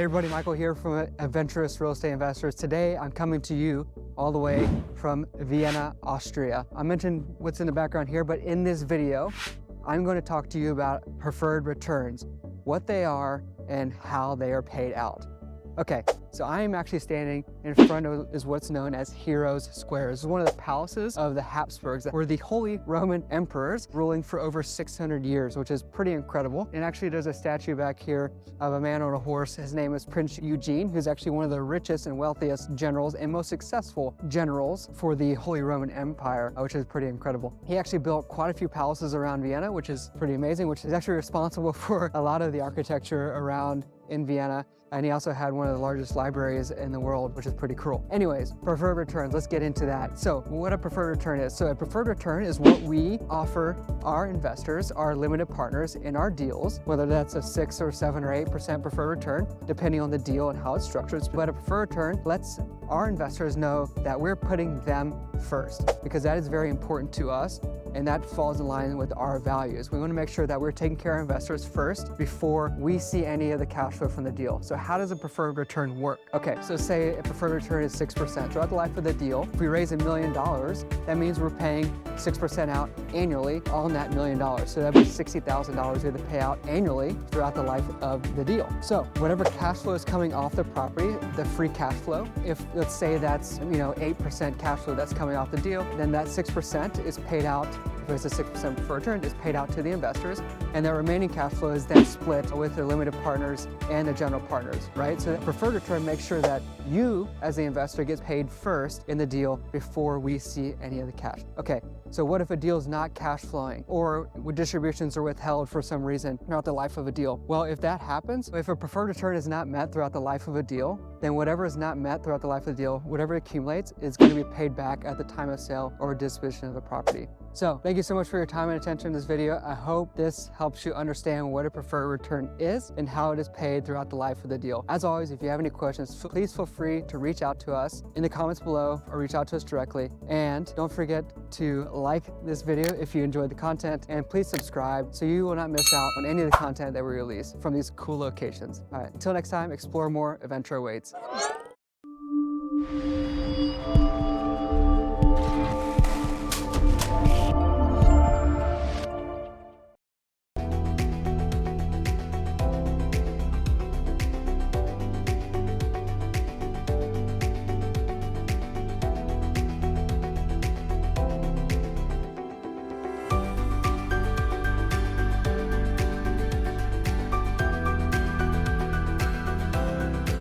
everybody, Michael here from Adventurous Real Estate Investors. Today I'm coming to you all the way from Vienna, Austria. I mentioned what's in the background here, but in this video, I'm going to talk to you about preferred returns, what they are and how they are paid out. Okay, so I am actually standing in front of is what's known as Heroes Square. This is one of the palaces of the Habsburgs that were the Holy Roman Emperors ruling for over 600 years, which is pretty incredible. And actually there's a statue back here of a man on a horse. His name is Prince Eugene, who's actually one of the richest and wealthiest generals and most successful generals for the Holy Roman Empire, which is pretty incredible. He actually built quite a few palaces around Vienna, which is pretty amazing, which is actually responsible for a lot of the architecture around in Vienna. And he also had one of the largest libraries in the world, which is pretty cool. Anyways, preferred returns, let's get into that. So what a preferred return is. So a preferred return is what we offer our investors, our limited partners in our deals, whether that's a 6 or 7 or 8% preferred return, depending on the deal and how it's structured. But a preferred return lets our investors know that we're putting them first, because that is very important to us. And that falls in line with our values. We want to make sure that we're taking care of investors first before we see any of the cash flow from the deal. So how does a preferred return work? Okay, so say a preferred return is 6%. Throughout the life of the deal, if we raise $1 million, that means we're paying 6% out annually on that $1 million. So that'd be $60,000 we have to pay out annually throughout the life of the deal. So whatever cash flow is coming off the property, the free cash flow, if let's say that's 8% cash flow that's coming off the deal, then that 6% is paid out. If it's a 6% preferred return, is paid out to the investors, and the remaining cash flow is then split with the limited partners and the general partners, right? So that preferred return makes sure that you, as the investor, gets paid first in the deal before we see any of the cash. Okay, so what if a deal is not cash flowing, or distributions are withheld for some reason throughout the life of a deal? Well, if that happens, if a preferred return is not met throughout the life of a deal, then whatever is not met throughout the life of the deal, whatever accumulates, is going to be paid back at the time of sale or disposition of the property. So thank you so much for your time and attention in this video. I hope this helps you understand what a preferred return is and how it is paid throughout the life of the deal. As always, if you have any questions, please feel free to reach out to us in the comments below or reach out to us directly. And don't forget to like this video if you enjoyed the content, and please subscribe so you will not miss out on any of the content that we release from these cool locations. All right, until next time, explore more, adventure awaits.